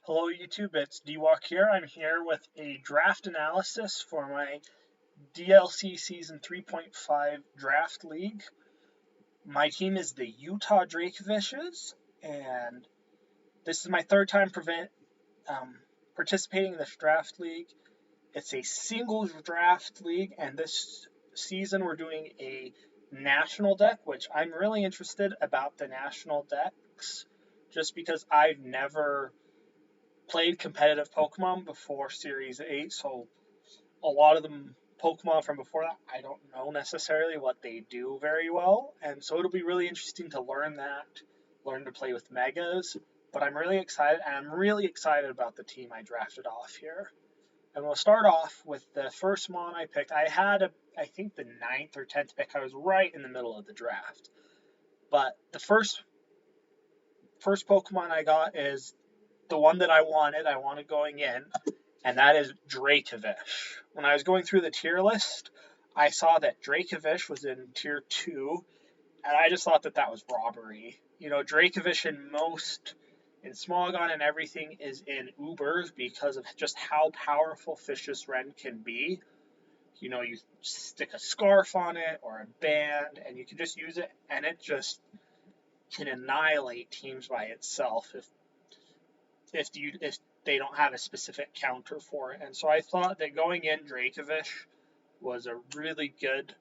Hello YouTube, it's DWalk here. I'm here with a draft analysis for my DLC Season 3.5 Draft League. My team is the Utah Dracovishes, and this is my third time participating in this draft league. It's a singles draft league, and this season we're doing a national deck, which I'm really interested about the national decks, just because I've never played competitive Pokemon before Series 8, so a lot of them Pokemon from before that, I don't know necessarily what they do very well, and so it'll be really interesting to learn to play with Megas, but I'm really excited, and I'm really excited about the team I drafted off here. And we'll start off with the first Mon I picked. I had, I think, the 9th or 10th pick. I was right in the middle of the draft. But the first Pokemon I got is the one that I wanted going in, and that is Dracovish. When I was going through the tier list, I saw that Dracovish was in tier 2, and I just thought that was robbery. You know, Dracovish in Smogon and everything is in Ubers because of just how powerful Fish's Rend can be. You know, you stick a scarf on it or a band, and you can just use it, and it just can annihilate teams by itself if they don't have a specific counter for it. And so I thought that going in Dracovish was a really good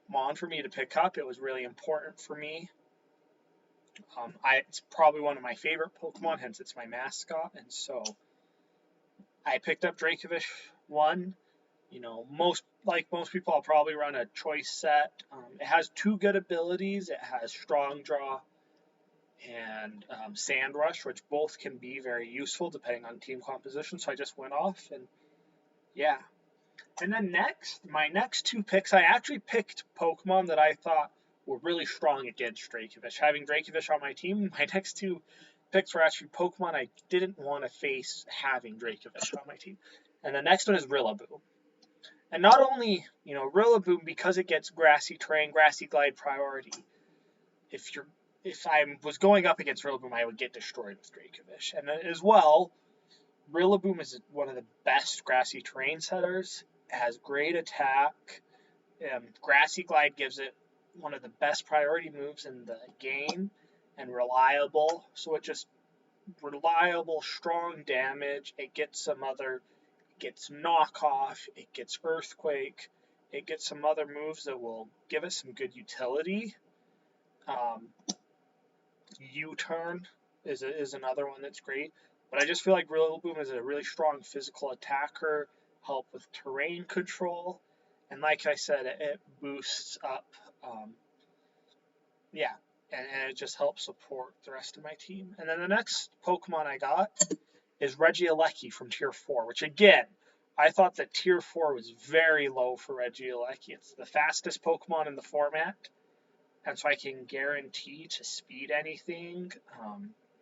Mon for me to pick up. It was really important for me. It's probably one of my favorite Pokemon, hence it's my mascot. And so I picked up Dracovish 1. You know, most people, I'll probably run a choice set. It has 2 good abilities. It has Strong Draw and Sand Rush, which both can be very useful depending on team composition. So I just went off, and yeah. And then my next 2 picks, I actually picked Pokemon that I thought were really strong against Dracovish. Having Dracovish on my team, my next 2 picks were actually Pokemon I didn't want to face having Dracovish on my team. And the next one is Rollaboo. And not only, you know, Rollaboo, because it gets Grassy Terrain, Grassy Glide priority, if I was going up against Rillaboom, I would get destroyed with Dracovish. And as well, Rillaboom is one of the best grassy terrain setters. It has great attack. Grassy Glide gives it one of the best priority moves in the game, and reliable. So it just reliable, strong damage. It gets gets knockoff. It gets earthquake. It gets some other moves that will give it some good utility. U-turn is another one that's great. But I just feel like Rillaboom is a really strong physical attacker, help with terrain control, and like I said, it boosts up, and it just helps support the rest of my team. And then the next Pokemon I got is Reggie Likey from Tier 4, which again, I thought that Tier 4 was very low for Reggie Likey. It's the fastest Pokemon in the format, and so I can guarantee to speed anything,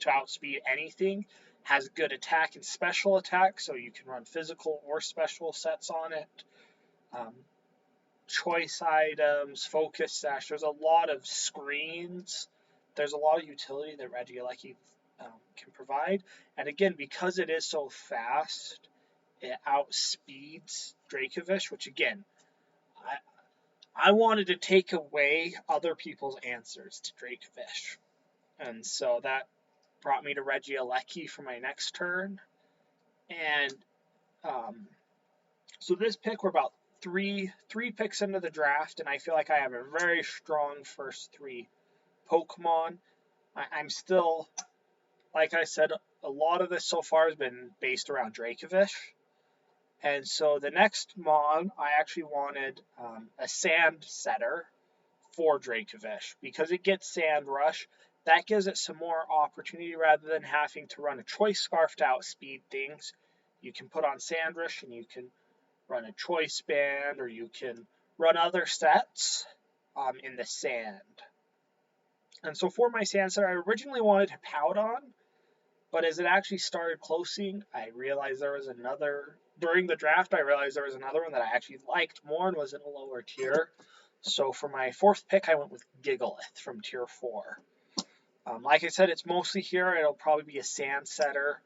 to outspeed anything. Has good attack and special attack, so you can run physical or special sets on it. Choice items, focus sash. There's a lot of screens. There's a lot of utility that Reggie Likey can provide. And again, because it is so fast, it outspeeds Dracovish, which again, I wanted to take away other people's answers to Dracovish. And so that brought me to Reggie Likey for my next turn. And so this pick, we're about three picks into the draft, and I feel like I have a very strong first 3 Pokemon. I'm still, like I said, a lot of this so far has been based around Dracovish. And so the next Mon, I actually wanted a Sand Setter for Dracovish because it gets Sand Rush. That gives it some more opportunity rather than having to run a Choice Scarf to outspeed things. You can put on Sand Rush and you can run a Choice Band, or you can run other sets in the sand. And so for my Sand Setter, I originally wanted to Powdon, but as it actually started closing, I realized there was another. During the draft, I realized there was another one that I actually liked more and was in a lower tier. So for my 4th pick, I went with Gigalith from Tier 4. Like I said, it's mostly here. It'll probably be a Sand Setter.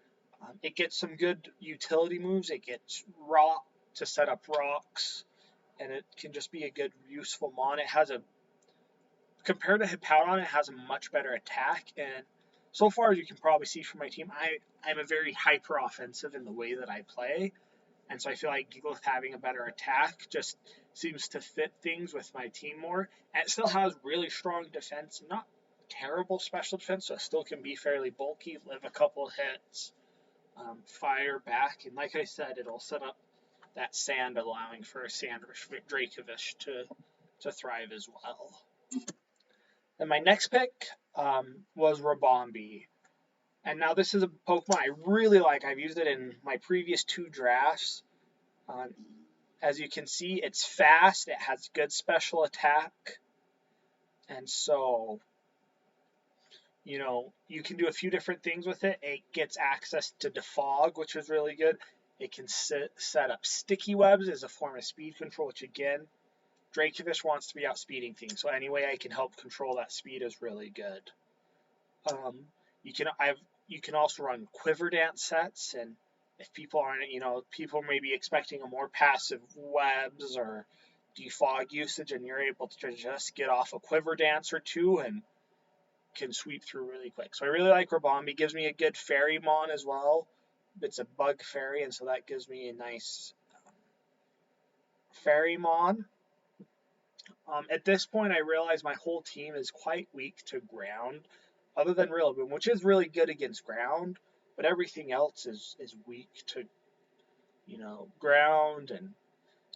It gets some good utility moves. It gets rock to set up rocks, and it can just be a good, useful mon. It has a, compared to Hippowdon, it has a much better attack, and so far, as you can probably see from my team, I'm a very hyper offensive in the way that I play, and so I feel like Gigalith having a better attack just seems to fit things with my team more. And it still has really strong defense, not terrible special defense, so it still can be fairly bulky, live a couple hits, fire back, and like I said, it'll set up that sand, allowing for a Sandrish Dracovish to thrive as well. And my next pick was Rabonbi. And now this is a Pokemon I really like. I've used it in my previous 2 drafts. As you can see, it's fast. It has good special attack. And so, you can do a few different things with it. It gets access to Defog, which is really good. It can set up sticky webs as a form of speed control, which again, Dracovish wants to be outspeeding things. So any way I can help control that speed is really good. You can also run Quiver Dance sets, and if people aren't, people may be expecting a more passive webs or defog usage, and you're able to just get off a Quiver Dance or 2 and can sweep through really quick. So I really like Rabonbi. Gives me a good fairy mon as well. It's a bug fairy, and so that gives me a nice fairy mon. At this point, I realize my whole team is quite weak to ground, other than Rollaboo, which is really good against ground, but everything else is weak to, ground. And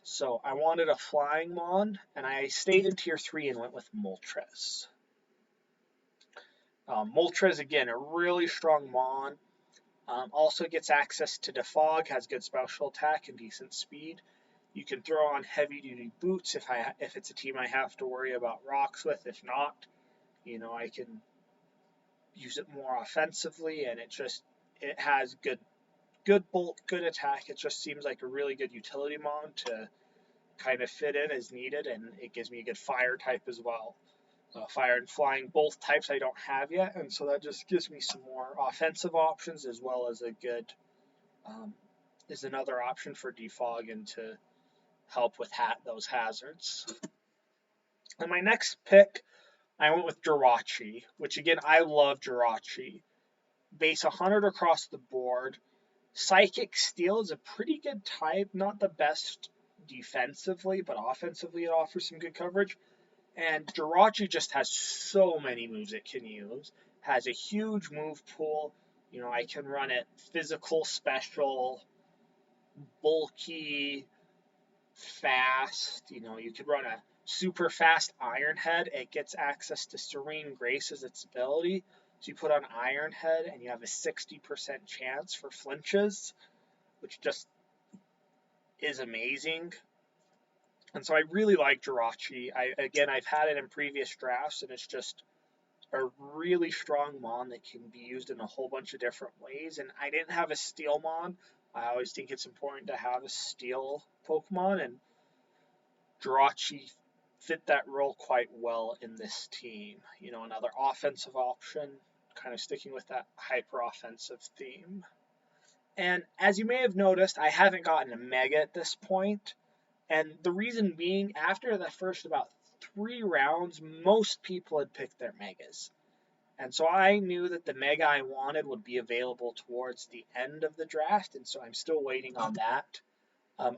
so I wanted a flying mon, and I stayed in tier 3 and went with Moltres. Moltres, again, a really strong mon. Also gets access to Defog, has good special attack and decent speed. You can throw on heavy-duty boots if it's a team I have to worry about rocks with. If not, I can use it more offensively, and it has good bulk, good attack. It just seems like a really good utility mon to kind of fit in as needed, and it gives me a good fire type as well. Fire and flying, both types I don't have yet, and so that just gives me some more offensive options, as well as a good is another option for defogging to help with those hazards. And my next pick, I went with Dorache, which again, I love Dorache. Base 100 across the board. Psychic Steel is a pretty good type, not the best defensively, but offensively it offers some good coverage. And Dorache just has so many moves it can use. Has a huge move pool. I can run it physical, special, bulky, fast. You could run a super fast Iron Head. It gets access to Serene Grace as its ability. So you put on Iron Head and you have a 60% chance for flinches, which just is amazing. And so I really like Dorache. I've had it in previous drafts, and it's just a really strong mon that can be used in a whole bunch of different ways. And I didn't have a steel mon. I always think it's important to have a steel Pokemon, and Dorache fit that role quite well in this team. Another offensive option, kind of sticking with that hyper-offensive theme. And as you may have noticed, I haven't gotten a Mega at this point. And the reason being, after the first about 3 rounds, most people had picked their Megas. And so I knew that the Mega I wanted would be available towards the end of the draft, and so I'm still waiting on that.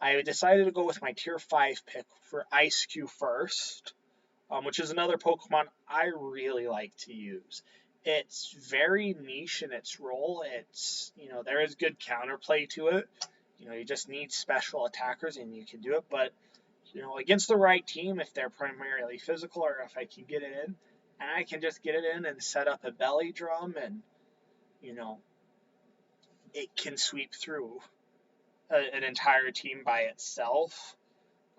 I decided to go with my Tier 5 pick for Ice-Q first, which is another Pokemon I really like to use. It's very niche in its role. There is good counterplay to it. You just need special attackers and you can do it. But, against the right team, if they're primarily physical or if I can get it in, and I can just get it in and set up a belly drum and, it can sweep through an entire team by itself.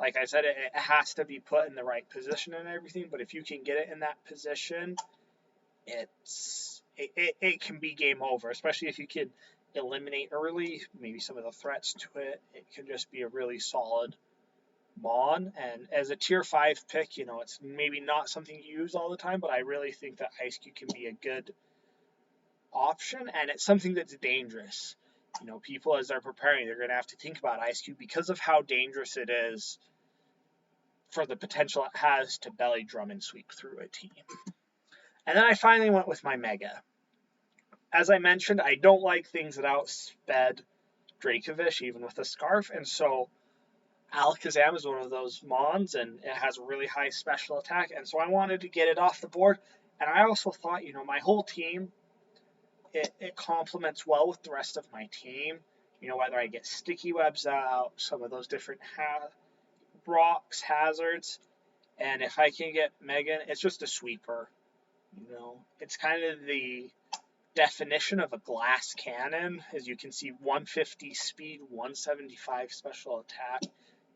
Like I said, it has to be put in the right position and everything, but if you can get it in that position, it can be game over, especially if you can eliminate early, maybe some of the threats to it. It can just be a really solid mon. And as a Tier 5 pick, it's maybe not something you use all the time, but I really think that Ice-Q can be a good option, and it's something that's dangerous. You know, people as they're preparing, they're going to have to think about Ice Cube because of how dangerous it is for the potential it has to belly drum and sweep through a team. And then I finally went with my Mega. As I mentioned, I don't like things that outsped Dracovish, even with a Scarf, and so Alakazam is one of those Mons, and it has a really high special attack, and so I wanted to get it off the board. And I also thought, you know, my whole team, it complements well with the rest of my team. You know, whether I get Sticky Webs out, some of those different rocks, hazards, and if I can get Megan, it's just a sweeper. You know, it's kind of the definition of a glass cannon. As you can see, 150 speed, 175 special attack.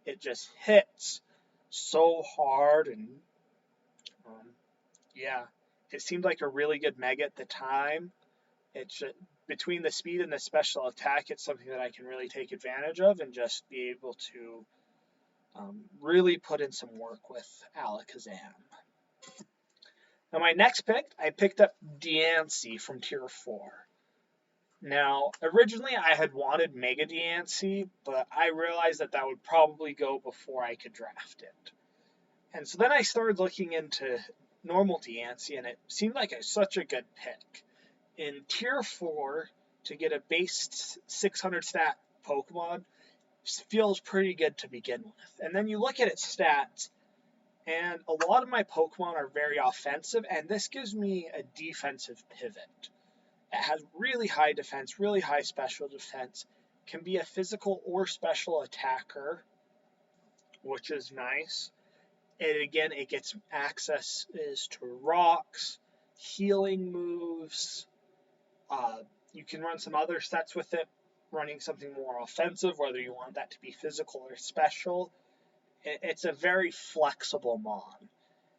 It just hits so hard, and yeah, it seemed like a really good Mega at the time. It's just, between the speed and the special attack, it's something that I can really take advantage of and just be able to really put in some work with Alakazam. Now my next pick, I picked up Diancie from Tier 4. Now, originally I had wanted Mega Diancie, but I realized that that would probably go before I could draft it. And so then I started looking into normal Diancie, and it seemed like such a good pick. In Tier 4, to get a base 600 stat Pokemon feels pretty good to begin with. And then you look at its stats, and a lot of my Pokemon are very offensive, and this gives me a defensive pivot. It has really high defense, really high special defense, can be a physical or special attacker, which is nice. And again, it gets access to rocks, healing moves. You can run some other sets with it, running something more offensive, whether you want that to be physical or special. It's a very flexible Mon.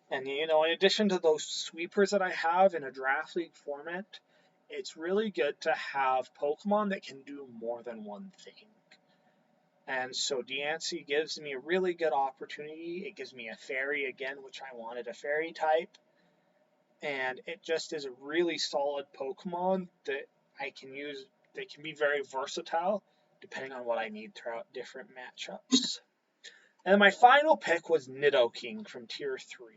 And, you know, in addition to those sweepers that I have in a draft league format, it's really good to have Pokemon that can do more than one thing. And so Diancie gives me a really good opportunity. It gives me a fairy again, which I wanted a fairy type. And it just is a really solid Pokemon that I can use. They can be very versatile depending on what I need throughout different matchups. And my final pick was Nidoking from Tier 3.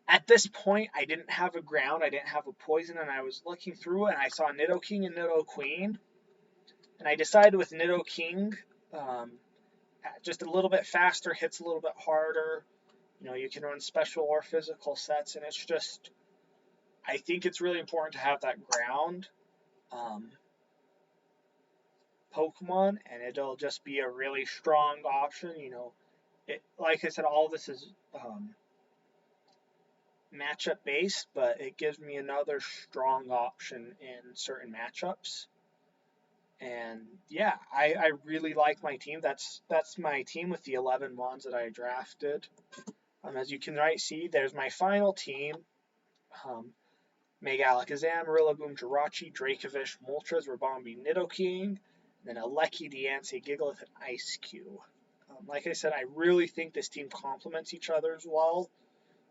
At this point, I didn't have a ground, I didn't have a poison, and I was looking through and I saw Nidoking and Nidoqueen. And I decided with Nidoking, just a little bit faster, hits a little bit harder. You know, you can run special or physical sets, and it's just, I think it's really important to have that ground Pokemon, and it'll just be a really strong option. You know, like I said, all of this is matchup based, but it gives me another strong option in certain matchups. And yeah, I really like my team. That's my team with the 11 Mons that I drafted. As you can see, there's my final team. Mega Alakazam, Rollaboo, Dorache, Dracovish, Moltres, Rabonbi, Nidoking, then a Likey, Diancie, Gigalith, and Ice Cube. Like I said, I really think this team complements each other as well.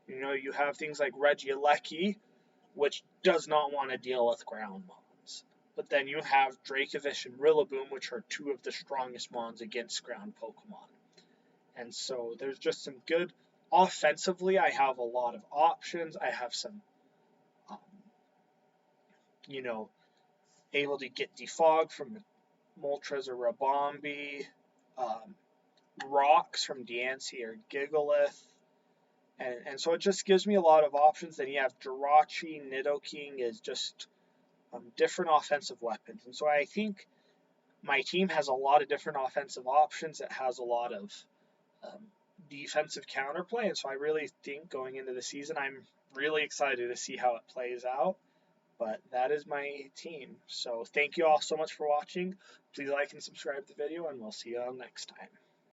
You know, you have things like Reggie Likey, which does not want to deal with ground Mons. But then you have Dracovish and Rillaboom, which are two of the strongest Mons against ground Pokemon. And so there's just some good. Offensively, I have a lot of options. I have some, you know, able to get Defog from Moltres or Rabonbi, Rocks from Diancie or Gigalith. And so it just gives me a lot of options. Then you have Dorache, Nidoking is just different offensive weapons. And so I think my team has a lot of different offensive options. It has a lot of defensive counterplay. And so I really think going into the season, I'm really excited to see how it plays out. But that is my team. So thank you all so much for watching. Please like and subscribe to the video, and we'll see you all next time.